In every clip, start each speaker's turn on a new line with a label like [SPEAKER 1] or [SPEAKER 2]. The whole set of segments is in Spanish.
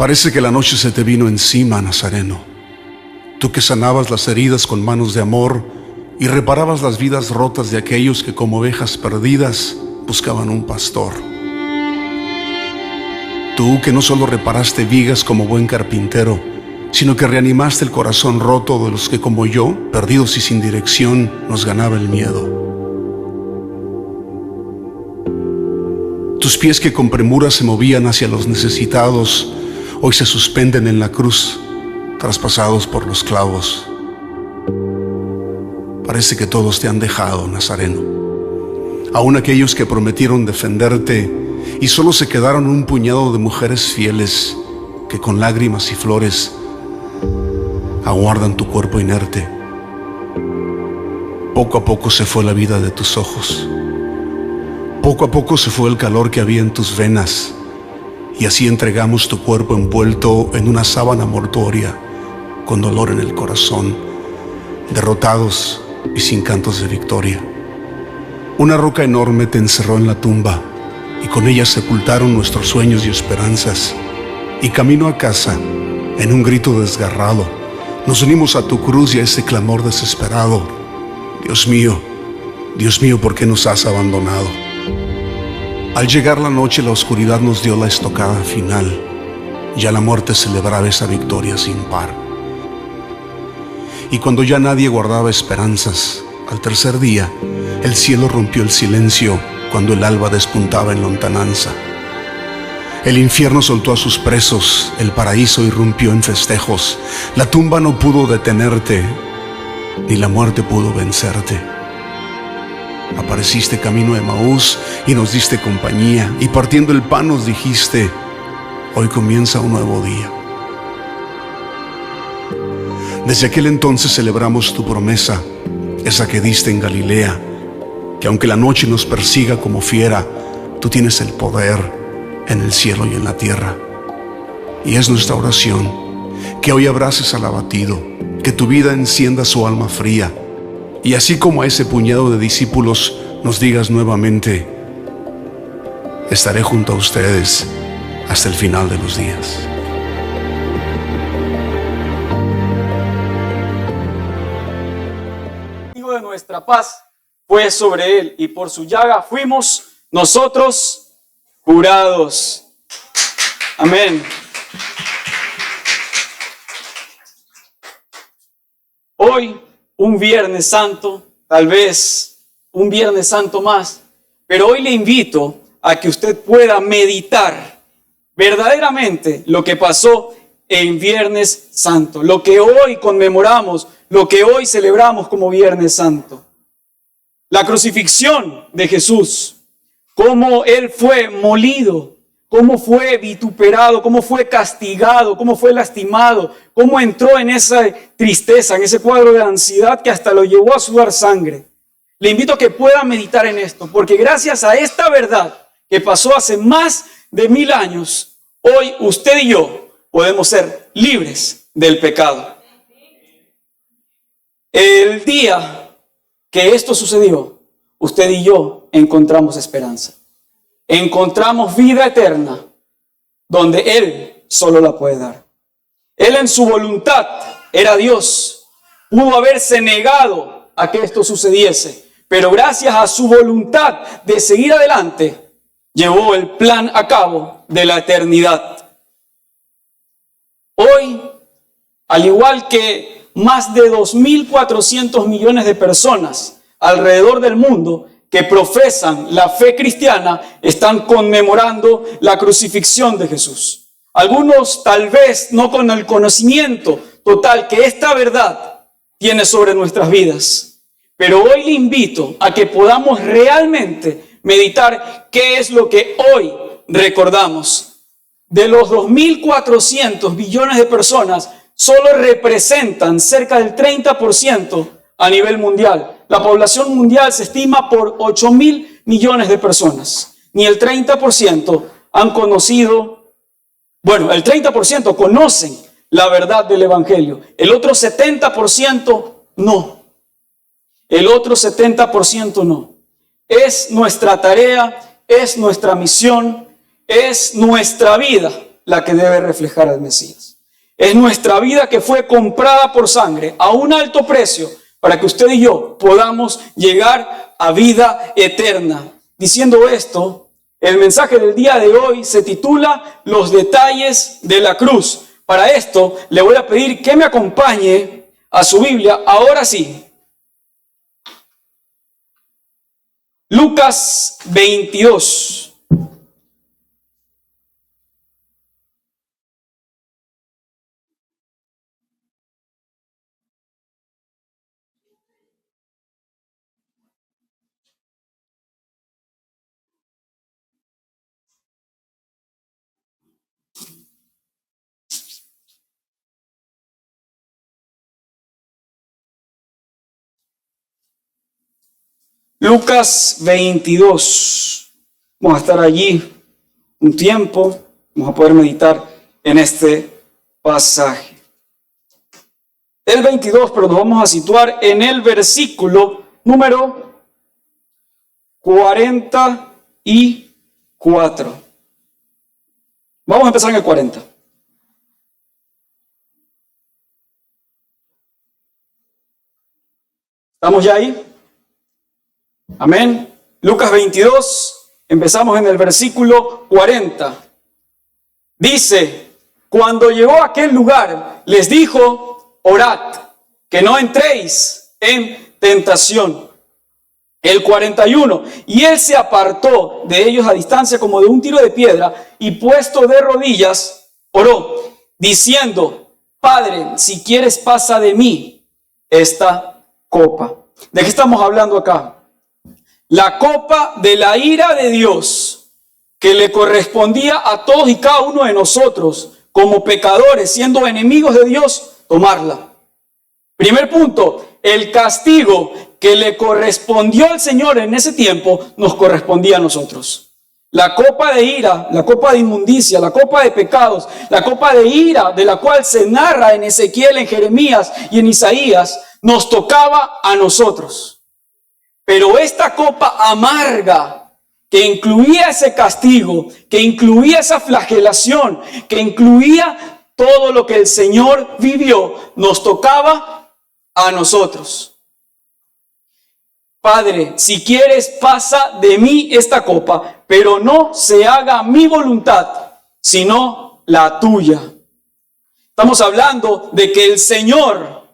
[SPEAKER 1] Parece que la noche se te vino encima, Nazareno. Tú que sanabas las heridas con manos de amor y reparabas las vidas rotas de aquellos que como ovejas perdidas buscaban un pastor. Tú que no solo reparaste vigas como buen carpintero, sino que reanimaste el corazón roto de los que como yo, perdidos y sin dirección, nos ganaba el miedo. Tus pies que con premura se movían hacia los necesitados, hoy se suspenden en la cruz, traspasados por los clavos. Parece que todos te han dejado, Nazareno. Aún aquellos que prometieron defenderte y solo se quedaron un puñado de mujeres fieles que con lágrimas y flores aguardan tu cuerpo inerte. Poco a poco se fue la vida de tus ojos. Poco a poco se fue el calor que había en tus venas, y así entregamos tu cuerpo envuelto en una sábana mortuoria, con dolor en el corazón, derrotados y sin cantos de victoria. Una roca enorme te encerró en la tumba, y con ella sepultaron nuestros sueños y esperanzas. Y camino a casa, en un grito desgarrado, nos unimos a tu cruz y a ese clamor desesperado: Dios mío, ¿por qué nos has abandonado? Al llegar la noche, la oscuridad nos dio la estocada final. Ya la muerte celebraba esa victoria sin par. Y cuando ya nadie guardaba esperanzas, al tercer día, el cielo rompió el silencio cuando el alba despuntaba en lontananza. El infierno soltó a sus presos, el paraíso irrumpió en festejos. La tumba no pudo detenerte, ni la muerte pudo vencerte. Apareciste camino a Emaús y nos diste compañía, y partiendo el pan nos dijiste: hoy comienza un nuevo día. Desde aquel entonces celebramos tu promesa, esa que diste en Galilea, que aunque la noche nos persiga como fiera, tú tienes el poder en el cielo y en la tierra. Y es nuestra oración que hoy abraces al abatido, que tu vida encienda su alma fría, y así como a ese puñado de discípulos nos digas nuevamente: estaré junto a ustedes hasta el final de los días.
[SPEAKER 2] De nuestra paz fue sobre él, y por su llaga fuimos nosotros curados. Amén. Hoy, un Viernes Santo, tal vez un Viernes Santo más, pero hoy le invito a que usted pueda meditar verdaderamente lo que pasó en Viernes Santo, lo que hoy conmemoramos, lo que hoy celebramos como Viernes Santo. La crucifixión de Jesús, cómo Él fue molido, cómo fue vituperado, cómo fue castigado, cómo fue lastimado, cómo entró en esa tristeza, en ese cuadro de ansiedad que hasta lo llevó a sudar sangre. Le invito a que pueda meditar en esto, porque gracias a esta verdad que pasó hace más de 1000 años, hoy usted y yo podemos ser libres del pecado. El día que esto sucedió, usted y yo encontramos esperanza. Encontramos vida eterna, donde Él solo la puede dar. Él en su voluntad era Dios. Pudo haberse negado a que esto sucediese, pero gracias a su voluntad de seguir adelante, llevó el plan a cabo de la eternidad. Hoy, al igual que más de 2.400 millones de personas alrededor del mundo que profesan la fe cristiana, están conmemorando la crucifixión de Jesús. Algunos tal vez no con el conocimiento total que esta verdad tiene sobre nuestras vidas. Pero hoy le invito a que podamos realmente meditar qué es lo que hoy recordamos. De los 2.400 billones de personas, solo representan cerca del 30% a nivel mundial. La población mundial se estima por 8.000 millones de personas. Ni el 30% han conocido, el 30% conocen la verdad del Evangelio. El otro 70% no. El otro 70% no. Es nuestra tarea, es nuestra misión, es nuestra vida la que debe reflejar al Mesías. Es nuestra vida que fue comprada por sangre a un alto precio para que usted y yo podamos llegar a vida eterna. Diciendo esto, el mensaje del día de hoy se titula Los detalles de la cruz. Para esto le voy a pedir que me acompañe a su Biblia. Ahora sí. Lucas 22. Lucas 22. Vamos a estar allí un tiempo. Vamos a poder meditar en este pasaje. El 22, pero nos vamos a situar en el versículo número 44. Vamos a empezar en el 40. ¿Estamos ya ahí? Amén. Lucas 22, empezamos en el versículo 40. Dice, cuando llegó a aquel lugar, les dijo, orad, que no entréis en tentación. El 41, y él se apartó de ellos a distancia como de un tiro de piedra, y puesto de rodillas, oró, diciendo, Padre, si quieres pasa de mí esta copa. ¿De qué estamos hablando acá? La copa de la ira de Dios que le correspondía a todos y cada uno de nosotros como pecadores, siendo enemigos de Dios, tomarla. Primer punto, el castigo que le correspondió al Señor en ese tiempo nos correspondía a nosotros. La copa de ira, la copa de inmundicia, la copa de pecados, la copa de ira de la cual se narra en Ezequiel, en Jeremías y en Isaías, nos tocaba a nosotros. Pero esta copa amarga que incluía ese castigo, que incluía esa flagelación, que incluía todo lo que el Señor vivió, nos tocaba a nosotros. Padre, si quieres pasa de mí esta copa, pero no se haga mi voluntad, sino la tuya. Estamos hablando de que el Señor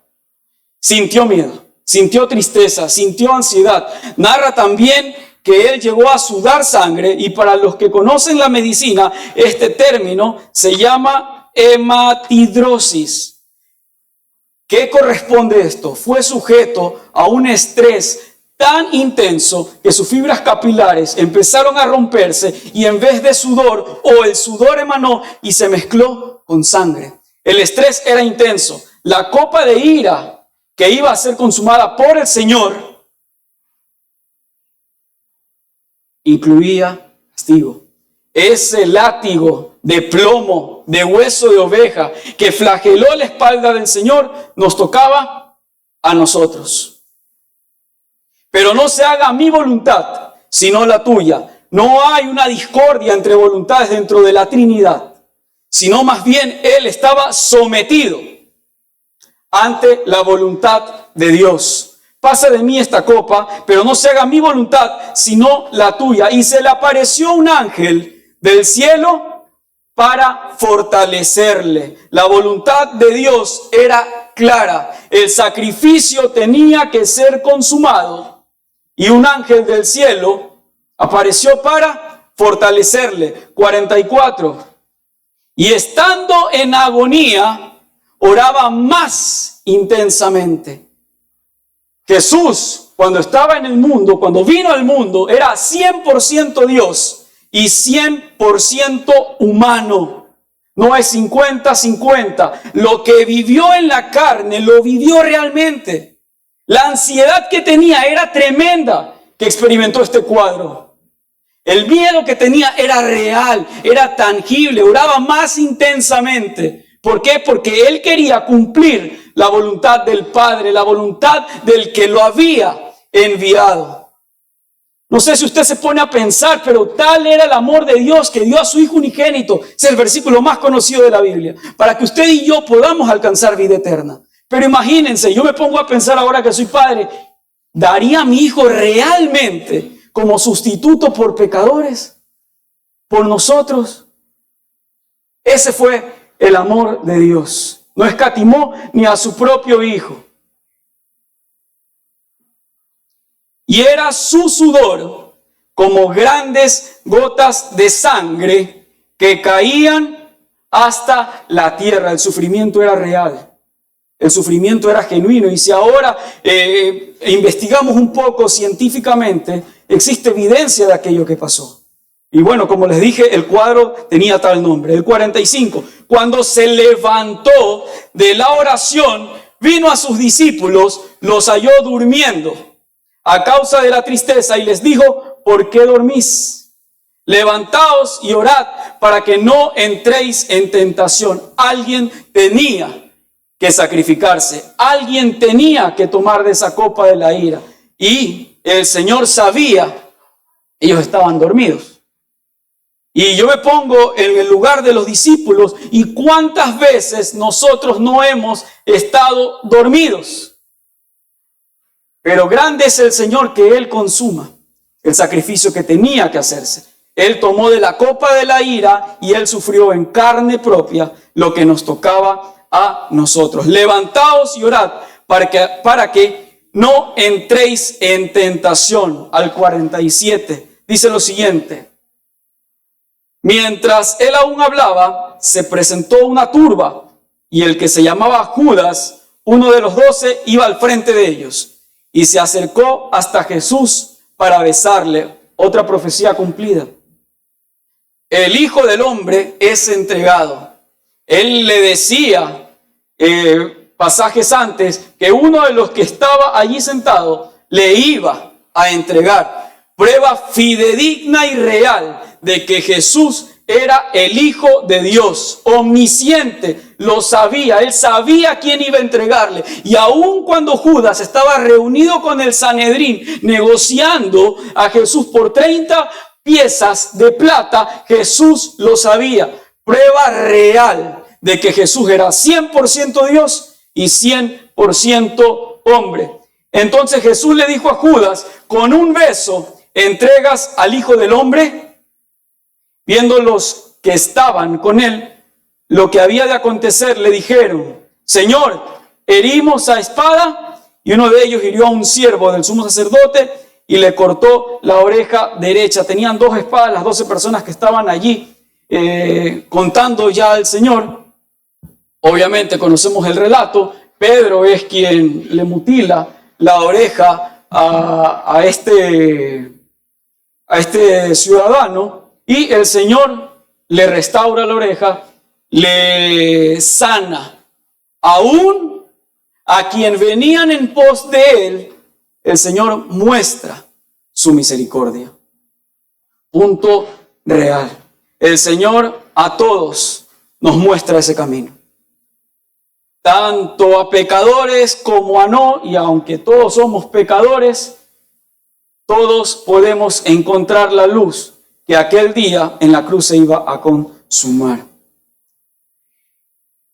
[SPEAKER 2] sintió miedo, sintió tristeza, sintió ansiedad. Narra también que él llegó a sudar sangre, y para los que conocen la medicina, este término se llama hematidrosis. ¿Qué corresponde esto? Fue sujeto a un estrés tan intenso que sus fibras capilares empezaron a romperse, y en vez de sudor, o el sudor emanó y se mezcló con sangre. El estrés era intenso. La copa de ira que iba a ser consumada por el Señor incluía castigo. Ese látigo de plomo, de hueso de oveja que flageló la espalda del Señor, nos tocaba a nosotros. Pero no se haga mi voluntad, sino la tuya. No hay una discordia entre voluntades dentro de la Trinidad, sino más bien Él estaba sometido ante la voluntad de Dios. Pasa de mí esta copa, pero no se haga mi voluntad, sino la tuya. Y se le apareció un ángel del cielo para fortalecerle. La voluntad de Dios era clara. El sacrificio tenía que ser consumado, y un ángel del cielo apareció para fortalecerle. 44. Y estando en agonía, oraba más intensamente. Jesús, cuando estaba en el mundo, cuando vino al mundo, era 100% Dios y 100% humano. No es 50-50. Lo que vivió en la carne, lo vivió realmente. La ansiedad que tenía era tremenda, que experimentó este cuadro. El miedo que tenía era real, era tangible, oraba más intensamente. ¿Por qué? Porque él quería cumplir la voluntad del Padre, la voluntad del que lo había enviado. No sé si usted se pone a pensar, pero tal era el amor de Dios que dio a su Hijo unigénito. Es el versículo más conocido de la Biblia. Para que usted y yo podamos alcanzar vida eterna. Pero imagínense, yo me pongo a pensar ahora que soy padre, ¿daría a mi hijo realmente como sustituto por pecadores? ¿Por nosotros? Ese fue el amor de Dios. No escatimó ni a su propio Hijo. Y era su sudor como grandes gotas de sangre que caían hasta la tierra. El sufrimiento era real. El sufrimiento era genuino. Y si ahora investigamos un poco científicamente, existe evidencia de aquello que pasó. Y bueno, como les dije, el cuadro tenía tal nombre. El 45. Cuando se levantó de la oración, vino a sus discípulos, los halló durmiendo a causa de la tristeza y les dijo: ¿por qué dormís? Levantaos y orad para que no entréis en tentación. Alguien tenía que sacrificarse. Alguien tenía que tomar de esa copa de la ira. Y el Señor sabía, ellos estaban dormidos. Y yo me pongo en el lugar de los discípulos y cuántas veces nosotros no hemos estado dormidos. Pero grande es el Señor que Él consuma el sacrificio que tenía que hacerse. Él tomó de la copa de la ira y Él sufrió en carne propia lo que nos tocaba a nosotros. Levantaos y orad para que no entréis en tentación. Al 47 dice lo siguiente: mientras él aún hablaba, se presentó una turba, y el que se llamaba Judas, uno de los 12, iba al frente de ellos, y se acercó hasta Jesús para besarle. Otra profecía cumplida. El Hijo del Hombre es entregado. Él le decía, pasajes antes, que uno de los que estaba allí sentado le iba a entregar. Prueba fidedigna y real de que Jesús era el Hijo de Dios, omnisciente, lo sabía, él sabía quién iba a entregarle. Y aun cuando Judas estaba reunido con el Sanedrín, negociando a Jesús por 30 piezas de plata, Jesús lo sabía. Prueba real de que Jesús era 100% Dios y 100% hombre. Entonces Jesús le dijo a Judas: con un beso entregas al Hijo del Hombre. Viendo los que estaban con él lo que había de acontecer, le dijeron: Señor, ¿herimos a espada? Y uno de ellos hirió a un siervo del sumo sacerdote y le cortó la oreja derecha. Tenían 2 espadas las 12 personas que estaban allí contando ya al Señor. Obviamente conocemos el relato. Pedro es quien le mutila la oreja a este ciudadano. Y el Señor le restaura la oreja, le sana. Aún a quien venían en pos de él, el Señor muestra su misericordia. Punto real. El Señor a todos nos muestra ese camino. Tanto a pecadores como a no, y aunque todos somos pecadores, todos podemos encontrar la luz que aquel día en la cruz se iba a consumar.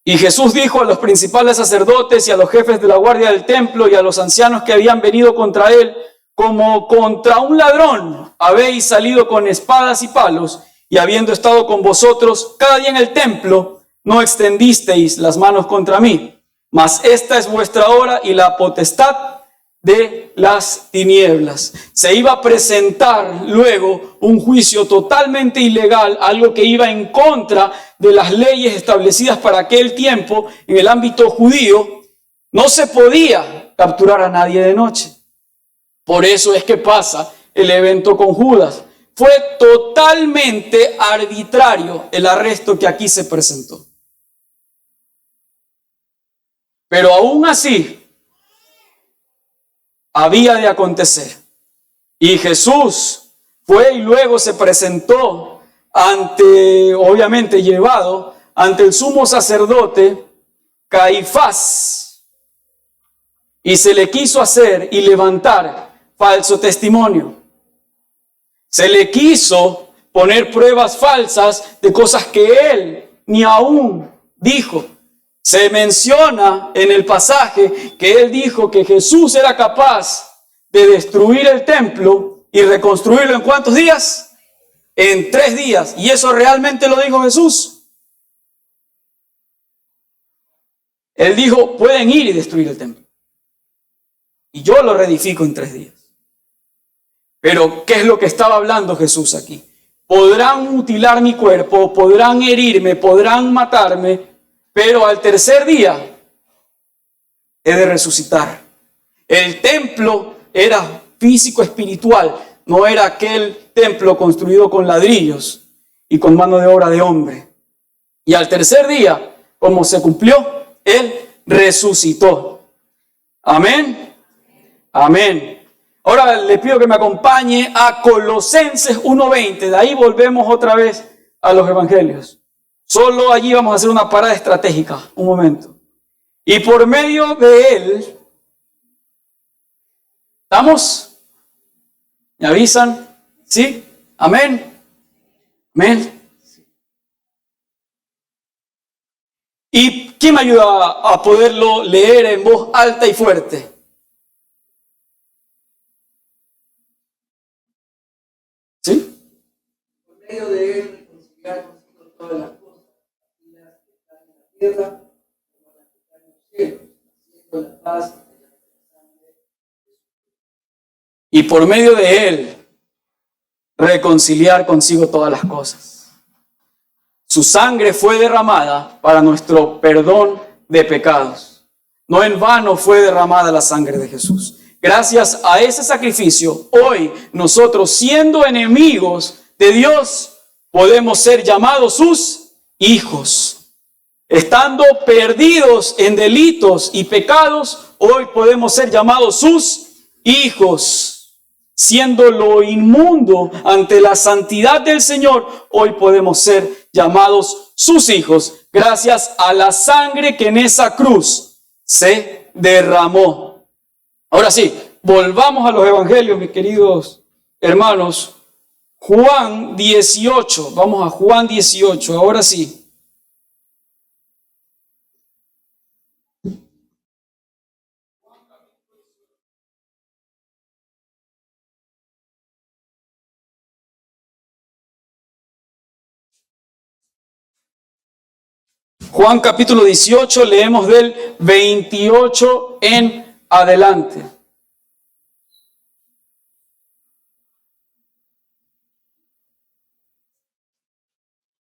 [SPEAKER 2] Y Jesús dijo a los principales sacerdotes y a los jefes de la guardia del templo y a los ancianos que habían venido contra él: como contra un ladrón habéis salido con espadas y palos, y habiendo estado con vosotros cada día en el templo, no extendisteis las manos contra mí. Mas esta es vuestra hora y la potestad de las tinieblas. Se iba a presentar luego un juicio totalmente ilegal, algo que iba en contra de las leyes establecidas para aquel tiempo en el ámbito judío. No se podía capturar a nadie de noche. Por eso es que pasa el evento con Judas. Fue totalmente arbitrario el arresto que aquí se presentó. Pero aún así, había de acontecer. Y Jesús fue y luego se presentó obviamente llevado ante el sumo sacerdote Caifás. Y se le quiso hacer y levantar falso testimonio. Se le quiso poner pruebas falsas de cosas que él ni aún dijo. Se menciona en el pasaje que él dijo que Jesús era capaz de destruir el templo y reconstruirlo ¿en cuántos días? En 3 días. ¿Y eso realmente lo dijo Jesús? Él dijo, pueden ir y destruir el templo. Y yo lo reedifico en 3 días. Pero, ¿qué es lo que estaba hablando Jesús aquí? Podrán mutilar mi cuerpo, podrán herirme, podrán matarme, pero al 3er día he de resucitar. El templo era físico espiritual, no era aquel templo construido con ladrillos y con mano de obra de hombre. Y al 3er día, como se cumplió, él resucitó. Amén. Amén. Ahora le pido que me acompañe a Colosenses 1:20. De ahí volvemos otra vez a los evangelios. Solo allí vamos a hacer una parada estratégica. Un momento. Y por medio de él, ¿estamos? ¿Me avisan? ¿Sí? Amén. Amén. ¿Y quién me ayuda a poderlo leer en voz alta y fuerte? ¿Sí?
[SPEAKER 3] Por medio de él reconciliar consigo todas las cosas, así las que están en la tierra como las que están en los cielos, haciendo la paz mediante la sangre de Jesús.
[SPEAKER 2] Y por medio de él reconciliar consigo todas las cosas. Su sangre fue derramada para nuestro perdón de pecados. No en vano fue derramada la sangre de Jesús. Gracias a ese sacrificio, hoy nosotros, siendo enemigos de Dios, podemos ser llamados sus hijos. Estando perdidos en delitos y pecados, hoy podemos ser llamados sus hijos. Siendo lo inmundo ante la santidad del Señor, hoy podemos ser llamados sus hijos, gracias a la sangre que en esa cruz se derramó. Ahora sí, volvamos a los evangelios, mis queridos hermanos. Juan 18, vamos a Juan 18, ahora sí. Juan capítulo 18, leemos del 28 en adelante.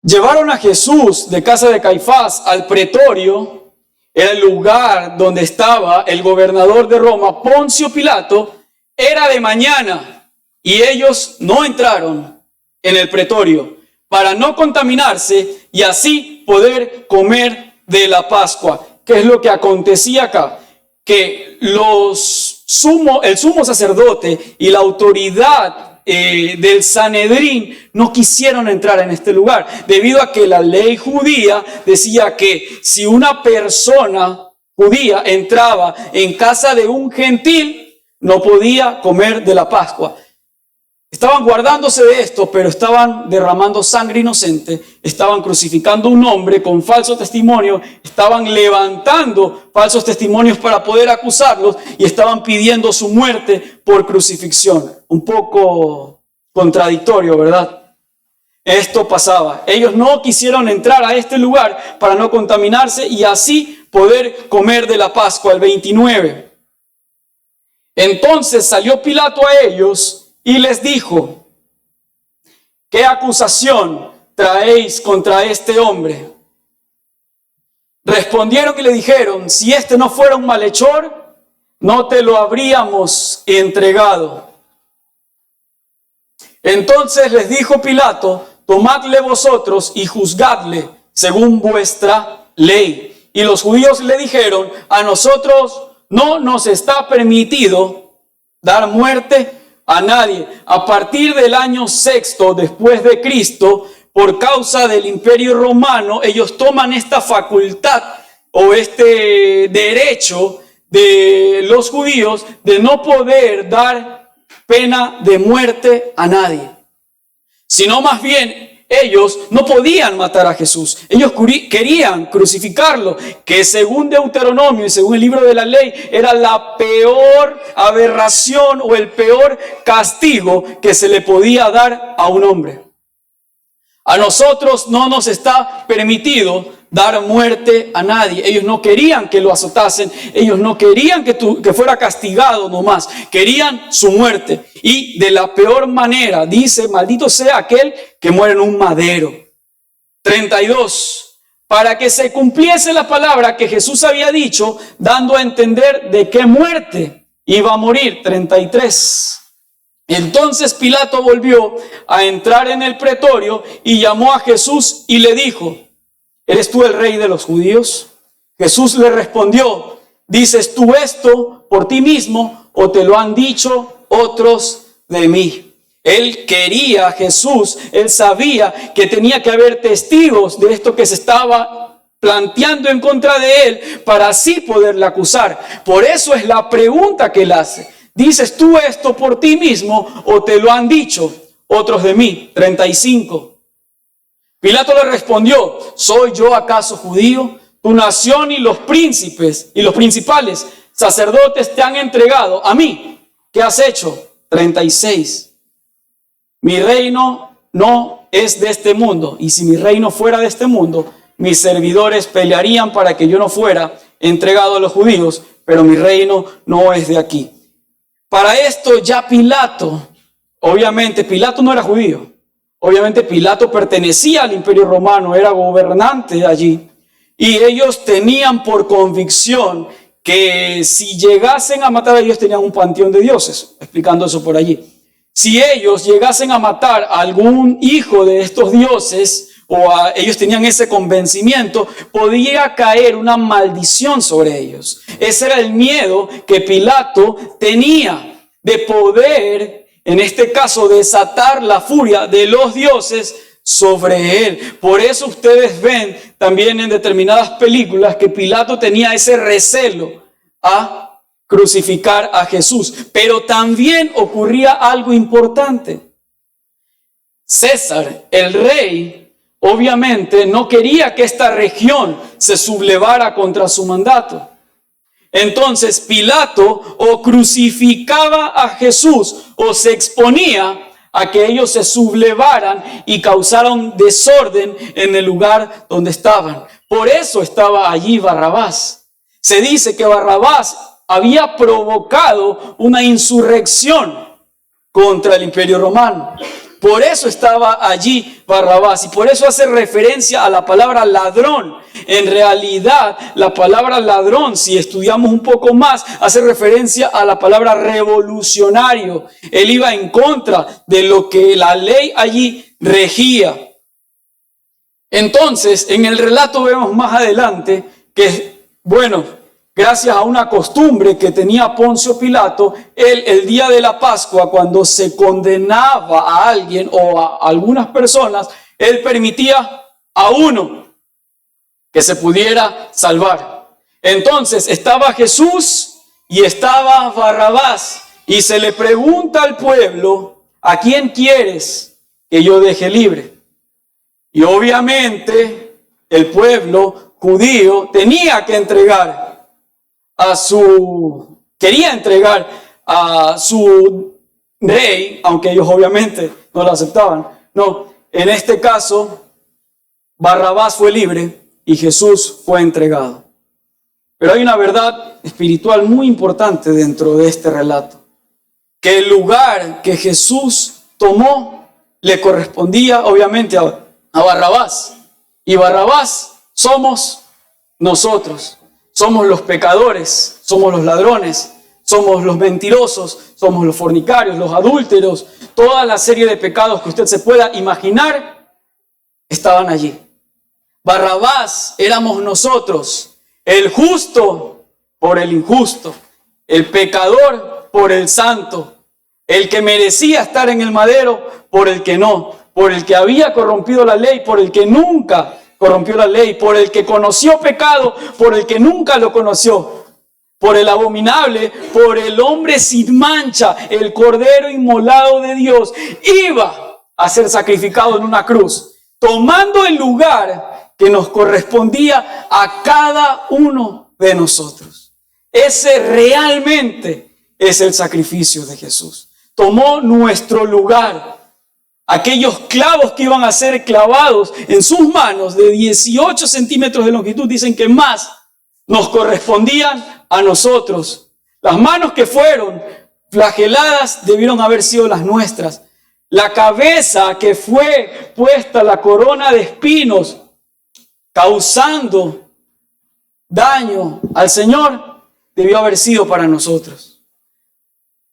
[SPEAKER 2] Llevaron a Jesús de casa de Caifás al pretorio, era el lugar donde estaba el gobernador de Roma, Poncio Pilato. Era de mañana y ellos no entraron en el pretorio para no contaminarse y así poder comer de la Pascua. ¿Qué es lo que acontecía acá? Que el sumo sacerdote y la autoridad del Sanedrín no quisieron entrar en este lugar, debido a que la ley judía decía que si una persona judía entraba en casa de un gentil, no podía comer de la Pascua. Estaban guardándose de esto, pero estaban derramando sangre inocente, estaban crucificando un hombre con falso testimonio, estaban levantando falsos testimonios para poder acusarlos y estaban pidiendo su muerte por crucifixión. Un poco contradictorio, ¿verdad? Esto pasaba. Ellos no quisieron entrar a este lugar para no contaminarse y así poder comer de la Pascua, el 29. Entonces salió Pilato a ellos y les dijo: ¿qué acusación traéis contra este hombre? Respondieron y le dijeron: si este no fuera un malhechor, no te lo habríamos entregado. Entonces les dijo Pilato: tomadle vosotros y juzgadle según vuestra ley. Y los judíos le dijeron: a nosotros no nos está permitido dar muerte a nadie. A partir del año 6 después de Cristo, por causa del Imperio Romano, ellos toman esta facultad o este derecho de los judíos de no poder dar pena de muerte a nadie. sino más bien ellos no podían matar a Jesús. Ellos querían crucificarlo, que según Deuteronomio y según el libro de la ley era la peor aberración o el peor castigo que se le podía dar a un hombre. A nosotros no nos está permitido dar muerte a nadie. Ellos no querían que lo azotasen. Ellos no querían que fuera castigado nomás. Querían su muerte. Y de la peor manera, dice, maldito sea aquel que muere en un madero. 32. Para que se cumpliese la palabra que Jesús había dicho, dando a entender de qué muerte iba a morir. 33. Entonces Pilato volvió a entrar en el pretorio y llamó a Jesús y le dijo: ¿eres tú el rey de los judíos? Jesús le respondió: ¿dices tú esto por ti mismo o te lo han dicho otros de mí? Él quería a Jesús, él sabía que tenía que haber testigos de esto que se estaba planteando en contra de él para así poderle acusar. Por eso es la pregunta que él hace. ¿Dices tú esto por ti mismo o te lo han dicho otros de mí? 35. Pilato le respondió: ¿soy yo acaso judío? Tu nación y los príncipes y los principales sacerdotes te han entregado a mí. ¿Qué has hecho? 36. Mi reino no es de este mundo, y si mi reino fuera de este mundo, mis servidores pelearían para que yo no fuera entregado a los judíos, pero mi reino no es de aquí. Para esto ya Pilato, obviamente Pilato no era judío, obviamente Pilato pertenecía al Imperio Romano, era gobernante allí, y ellos tenían por convicción que si llegasen a matar a ellos tenían un panteón de dioses, explicando eso por allí. Si ellos llegasen a matar a algún hijo de estos dioses, ellos tenían ese convencimiento, podía caer una maldición sobre ellos. Ese era el miedo que Pilato tenía de poder, en este caso, desatar la furia de los dioses sobre él. Por eso ustedes ven también en determinadas películas que Pilato tenía ese recelo a crucificar a Jesús. Pero también ocurría algo importante. César, el rey, obviamente no quería que esta región se sublevara contra su mandato. Entonces Pilato o crucificaba a Jesús o se exponía a que ellos se sublevaran y causaran desorden en el lugar donde estaban. Por eso estaba allí Barrabás. Se dice que Barrabás había provocado una insurrección contra el Imperio Romano. Por eso estaba allí Barrabás y por eso hace referencia a la palabra ladrón. En realidad, la palabra ladrón, si estudiamos un poco más, hace referencia a la palabra revolucionario. Él iba en contra de lo que la ley allí regía. Entonces, en el relato vemos más adelante que, gracias a una costumbre que tenía Poncio Pilato, él, el día de la Pascua, cuando se condenaba a alguien o a algunas personas, él permitía a uno que se pudiera salvar. Entonces estaba Jesús y estaba Barrabás, y se le pregunta al pueblo: ¿a quién quieres que yo deje libre? Y obviamente el pueblo judío quería entregar a su rey, aunque ellos obviamente no lo aceptaban. No, en este caso, Barrabás fue libre y Jesús fue entregado. Pero hay una verdad espiritual muy importante dentro de este relato, que el lugar que Jesús tomó le correspondía obviamente a Barrabás, y Barrabás somos nosotros. Somos los pecadores, somos los ladrones, somos los mentirosos, somos los fornicarios, los adúlteros. Toda la serie de pecados que usted se pueda imaginar estaban allí. Barrabás éramos nosotros, el justo por el injusto, el pecador por el santo, el que merecía estar en el madero por el que no, por el que había corrompido la ley, por el que nunca corrompió la ley, por el que conoció pecado, por el que nunca lo conoció, por el abominable, por el hombre sin mancha, el cordero inmolado de Dios. Iba a ser sacrificado en una cruz, tomando el lugar que nos correspondía a cada uno de nosotros. Ese realmente es el sacrificio de Jesús. Tomó nuestro lugar. Aquellos clavos que iban a ser clavados en sus manos de 18 centímetros de longitud, dicen que más, nos correspondían a nosotros. Las manos que fueron flageladas debieron haber sido las nuestras. La cabeza que fue puesta, la corona de espinos, causando daño al Señor, debió haber sido para nosotros.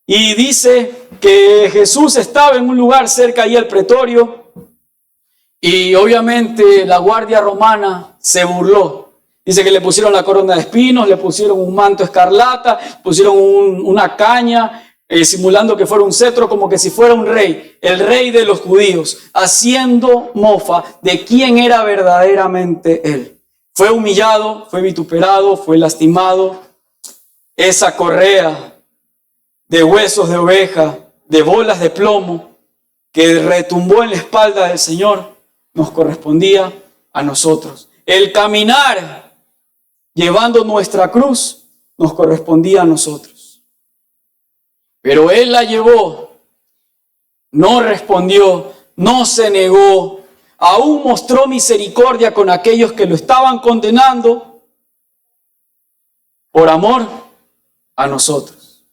[SPEAKER 2] Y dice que Jesús estaba en un lugar cerca ahí al pretorio, y obviamente la guardia romana se burló. Dice que le pusieron la corona de espinos, le pusieron un manto escarlata, pusieron una caña, simulando que fuera un cetro, como que si fuera un rey, el rey de los judíos, haciendo mofa de quién era verdaderamente él. Fue humillado, fue vituperado, fue lastimado. Esa correa de huesos de oveja, de bolas de plomo, que retumbó en la espalda del Señor, nos correspondía a nosotros. El caminar llevando nuestra cruz nos correspondía a nosotros. Pero Él la llevó, no respondió, no se negó, aún mostró misericordia con aquellos que lo estaban condenando por amor a nosotros.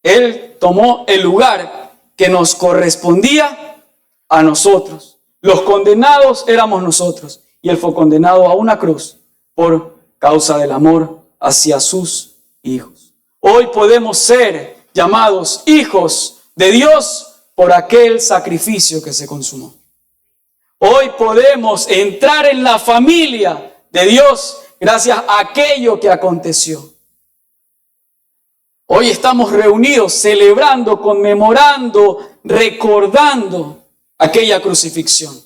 [SPEAKER 2] Él tomó el lugar que nos correspondía a nosotros. Los condenados éramos nosotros, y Él fue condenado a una cruz por causa del amor hacia sus hijos. Hoy podemos ser llamados hijos de Dios por aquel sacrificio que se consumó. Hoy podemos entrar en la familia de Dios gracias a aquello que aconteció. Hoy estamos reunidos celebrando, conmemorando, recordando aquella crucifixión.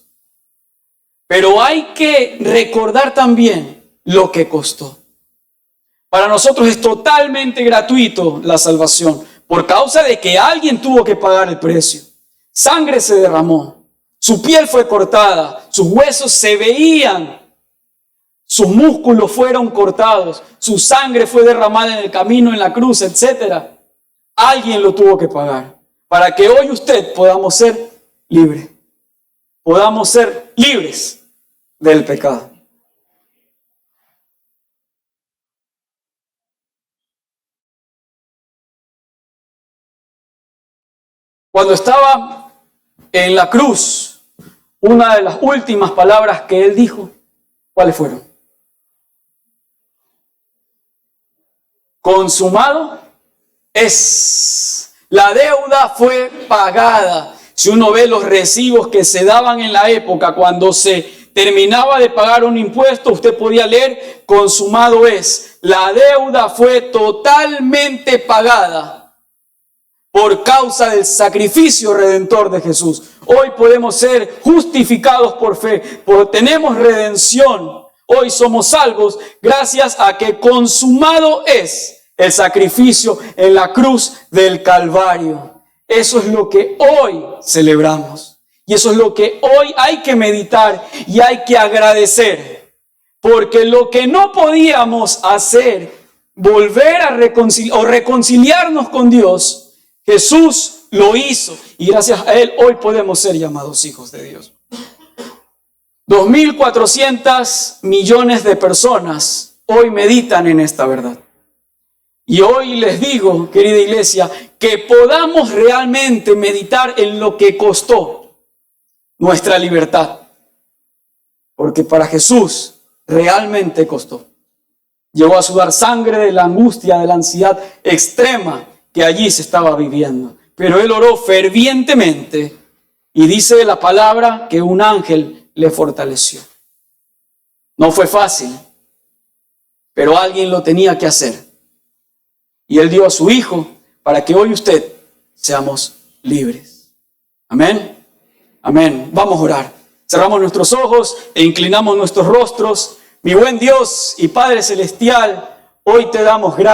[SPEAKER 2] Pero hay que recordar también lo que costó. Para nosotros es totalmente gratuito la salvación, por causa de que alguien tuvo que pagar el precio. Sangre se derramó, su piel fue cortada, sus huesos se veían, sus músculos fueron cortados, su sangre fue derramada en el camino, en la cruz, etc. Alguien lo tuvo que pagar, para que hoy usted podamos ser libres. Podamos ser libres del pecado. Cuando estaba en la cruz, una de las últimas palabras que Él dijo, ¿cuáles fueron? Consumado es. La deuda fue pagada. Si uno ve los recibos que se daban en la época, cuando se terminaba de pagar un impuesto, usted podía leer, consumado es. La deuda fue totalmente pagada por causa del sacrificio redentor de Jesús. Hoy podemos ser justificados por fe, tenemos redención. Hoy somos salvos gracias a que consumado es el sacrificio en la cruz del Calvario. Eso es lo que hoy celebramos. Y eso es lo que hoy hay que meditar y hay que agradecer. Porque lo que no podíamos hacer, volver a reconciliarnos con Dios, Jesús lo hizo. Y gracias a Él hoy podemos ser llamados hijos de Dios. 2.400 millones de personas hoy meditan en esta verdad. Y hoy les digo, querida iglesia, que podamos realmente meditar en lo que costó nuestra libertad. Porque para Jesús realmente costó. Llegó a sudar sangre de la angustia, de la ansiedad extrema que allí se estaba viviendo. Pero Él oró fervientemente y dice la palabra que un ángel le fortaleció. No fue fácil, pero alguien lo tenía que hacer. Y Él dio a su Hijo para que hoy usted seamos libres. Amén. Amén. Vamos a orar. Cerramos nuestros ojos e inclinamos nuestros rostros. Mi buen Dios y Padre Celestial, hoy te damos gracias.